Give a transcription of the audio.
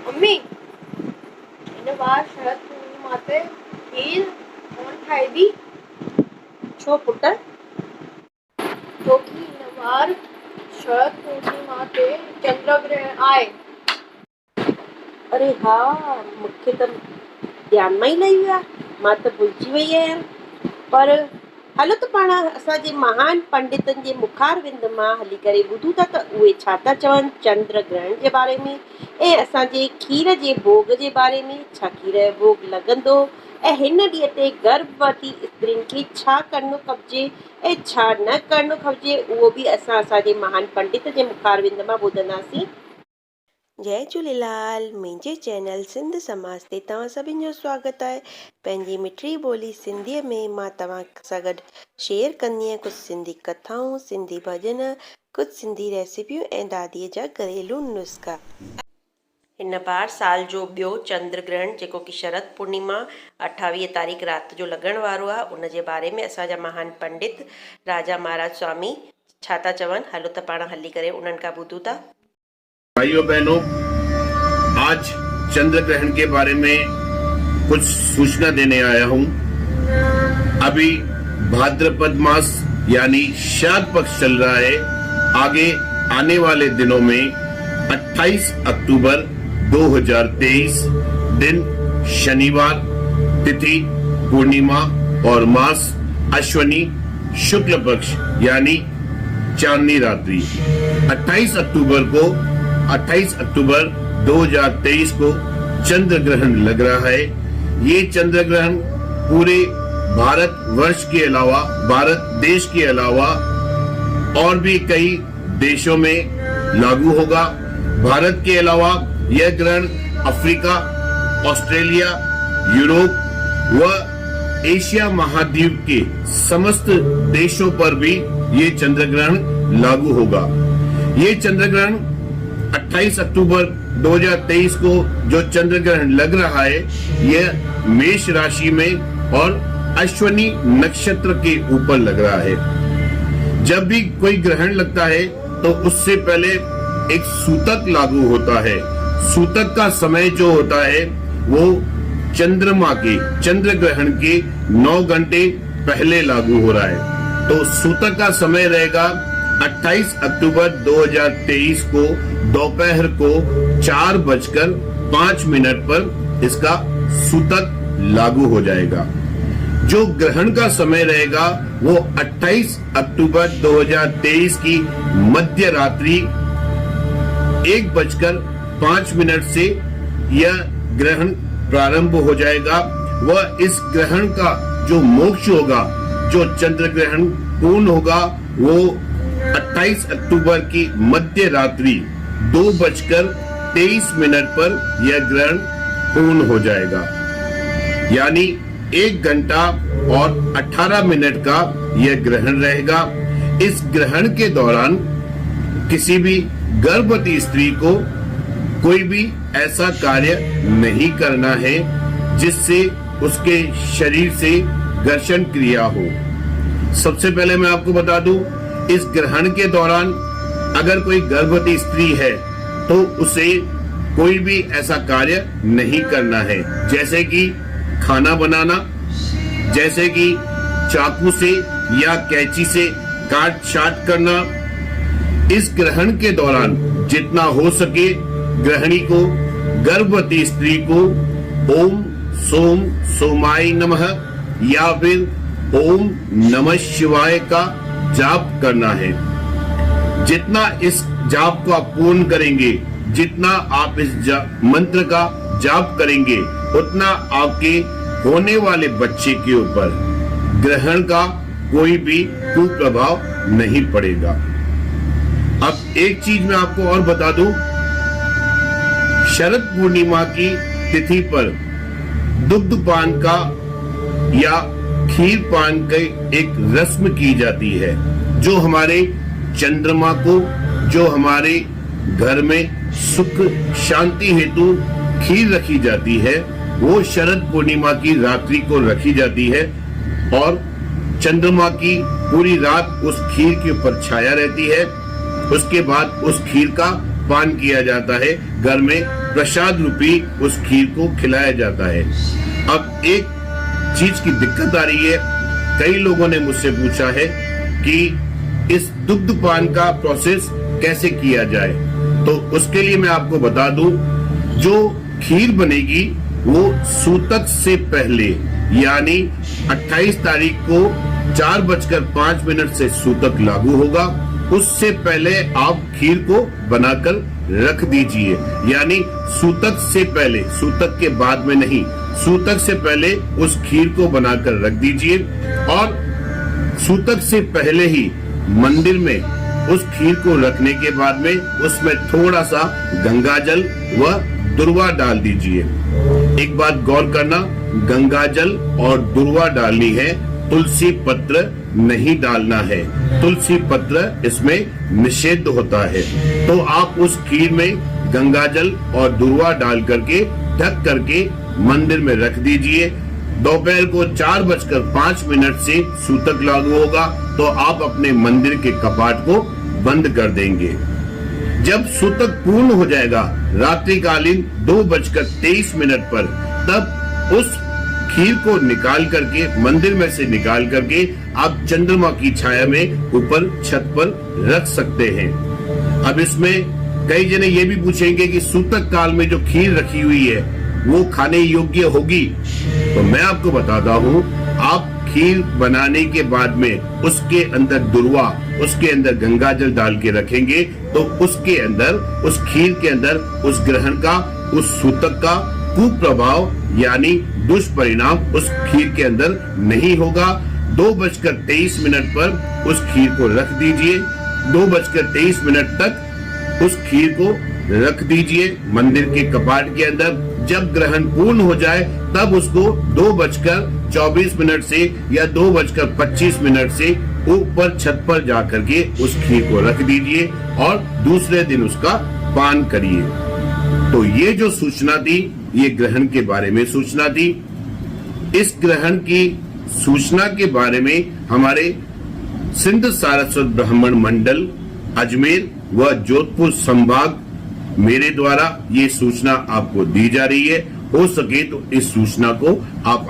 Mummy हिन बार शरद पूर्णिमा ते खीर कोन ठाहींदी? छो पुट? छोकी हिन बार शरद पूर्णिमा ते चंद्र ग्रहण आहे। अरे हा, मूंखे त ध्यान में ई लही वियो आहे, मां त भुलिजी वई आहियां। पर हलो त पाण असांजे महान पंडितनि जे मुखार विंद मां हली करे ॿुधूं था त उहे छा था चवनि चंद्र ग्रहण जे बारे में ऐं असांजे खीर जे भोग जे बारे में। छा खीर जो भोग लॻंदो ऐं हिन ॾींहं ते गर्भवती स्त्रियुनि खे छा करणो खपिजे ऐं छा न करणो खपिजे, उहो बि असांजे महान पंडित जे मुखार विंद मां ॿुधंदासीं। जय झूलेलाल, मुंहिंजे चैनल सिंध समाज ते तव्हां सभिनि जो स्वागत आहे। पंहिंजी मिठड़ी ॿोली सिंधीअ में मां तव्हां सां गॾु शेयर कंदी आहियां कुझु सिंधी कथाऊं, सिंधी भॼन, कुझु सिंधी रेसिपियूं ऐं दादीअ जा घरेलू नुस्ख़ा। हिन बार साल जो ॿियो चंद्र ग्रहण जेको कि शरद पूर्णिमा 28 तारीख़ राति जो लॻण वारो आहे, उन जे बारे में असांजा महान पंडित राजा महाराज स्वामी छा था चवनि, हलो त पाण हली करे उन्हनि खां ॿुधूं था। भाइयों बहनों, आज चंद्र ग्रहण के बारे में कुछ सूचना देने आया हूँ। अभी भाद्रपद मास यानी शरद पक्ष चल रहा है। आगे आने वाले दिनों में 28 अक्टूबर 2023 दिन शनिवार, तिथि पूर्णिमा और मास अश्वनी शुक्ल पक्ष यानी चांदनी रात्रि। 28 अक्टूबर 2023 को चंद्र ग्रहण लग रहा है। ये चंद्र ग्रहण पूरे भारत वर्ष के अलावा, भारत देश के अलावा और भी कई देशों में लागू होगा। भारत के अलावा यह ग्रहण अफ्रीका, ऑस्ट्रेलिया, यूरोप व एशिया महाद्वीप के समस्त देशों पर भी ये चंद्र ग्रहण लागू होगा। ये चंद्र ग्रहण 28 अक्टूबर 2023 को जो चंद्र ग्रहण लग रहा है, यह मेष राशि में और अश्वनी नक्षत्र के ऊपर लग रहा है। जब भी कोई ग्रहण लगता है तो उससे पहले एक सूतक लागू होता है। सूतक का समय जो होता है वो चंद्रमा के चंद्र ग्रहण के 9 घंटे पहले लागू हो रहा है। तो सूतक का समय रहेगा 28 अक्टूबर 2023 को दोपहर को 4:05 पर इसका सूतक लागू हो जाएगा। जो ग्रहण का समय रहेगा वो 28 अक्टूबर 2023 की मध्य रात्रि 1:05 से यह ग्रहण प्रारंभ हो जाएगा। वह इस ग्रहण का जो मोक्ष होगा, जो चंद्र ग्रहण पूर्ण होगा, वो 28 अक्टूबर की मध्य रात्रि 2:23 पर यह ग्रहण पूर्ण हो जाएगा। यानी 1 घंटा और 18 मिनट का यह ग्रहण रहेगा। इस ग्रहण के दौरान किसी भी गर्भवती स्त्री को कोई भी ऐसा कार्य नहीं करना है जिससे उसके शरीर से घर्षण क्रिया हो। सबसे पहले मैं आपको बता दूं, इस ग्रहण के दौरान अगर कोई गर्भवती स्त्री है तो उसे कोई भी ऐसा कार्य नहीं करना है, जैसे कि खाना बनाना, जैसे कि चाकू से या कैंची से काट छाट करना। इस ग्रहण के दौरान जितना हो सके गृहिणी को, गर्भवती स्त्री को ओम सोम सोमाय नमः या फिर ओम नमः शिवाय का जाप करना है। जितना इस जाप को आप पूर्ण करेंगे, जितना आप इस मंत्र का जाप करेंगे, उतना आपके होने वाले बच्चे के ऊपर ग्रहण का कोई भी कुप्रभाव नहीं पड़ेगा। अब एक चीज मैं आपको और बता दूं, शरद पूर्णिमा की तिथि पर दुग्ध पान का या खीर पान की एक रस्म की जाती है, जो हमारे चंद्रमा को, जो हमारे घर में सुख शांति हेतु खीर रखी जाती है, वो शरद पूर्णिमा की रात्रि को रखी जाती है और चंद्रमा की पूरी रात उस खीर के ऊपर छाया रहती है। उसके बाद उस खीर का पान किया जाता है घर में प्रसाद रूपी उस खीर को खिलाया जाता है। अब एक चीज की दिक्कत आ रही है, कई लोगों ने मुझसे पूछा है कि इस दुग्धपान का प्रोसेस कैसे किया जाए। तो उसके लिए मैं आपको बता दूं, जो खीर बनेगी वो सूतक से पहले यानी 28 तारीख को 4:05 से सूतक लागू होगा। उससे पहले आप खीर को बनाकर रख दीजिए, यानी सूतक से पहले, सूतक के बाद में नहीं, सूतक से पहले उस खीर को बनाकर रख दीजिए। और सूतक से पहले ही मंदिर में उस खीर को रखने के बाद में उसमें थोड़ा सा गंगा जल व दुर्वा डाल दीजिए। एक बात गौर करना, गंगा जल और दुर्वा डालनी है, तुलसी पत्र नहीं डालना है। तुलसी पत्र इसमें निषिद्ध होता है। तो आप उस खीर में गंगा जल और दुर्वा डाल करके ढक करके मंदिर में रख दीजिए। दोपहर को 4:05 से सूतक लागू होगा तो आप अपने मंदिर के कपाट को बंद कर देंगे। जब सूतक पूर्ण हो जाएगा रात्रिकालीन 2:23 पर, तब उस खीर को निकाल करके, मंदिर में से निकाल करके आप चंद्रमा की छाया में ऊपर छत पर रख सकते हैं। अब इसमें कई जने ये भी पूछेंगे कि सूतक काल में जो खीर रखी हुई है वो खाने योग्य होगी। तो मैं आपको बताता हूँ, आप खीर बनाने के बाद में उसके अंदर दुर्वा, उसके अंदर गंगा जल डाल के रखेंगे तो उसके अंदर, उस खीर के अंदर उस ग्रहण का, उस सूतक का कुप्रभाव यानी दुष्परिणाम उस खीर के अंदर नहीं होगा। 2:23 पर उस खीर को रख दीजिए। 2:23 तक उस खीर को रख दीजिए मंदिर के कपाट के अंदर। जब ग्रहण पूर्ण हो जाए तब उसको 2:24 से या 2:25 से ऊपर छत पर जाकर के उस खीर को रख दीजिए और दूसरे दिन उसका पान करिए। तो ये जो सूचना थी, ये ग्रहण के बारे में सूचना थी। इस ग्रहण की सूचना के बारे में हमारे सिंध सारस्वत ब्राह्मण मंडल अजमेर व जोधपुर संभाग मेरे द्वारा ये सूचना आपको दी जा रही है। हो सके तो इस सूचना को आप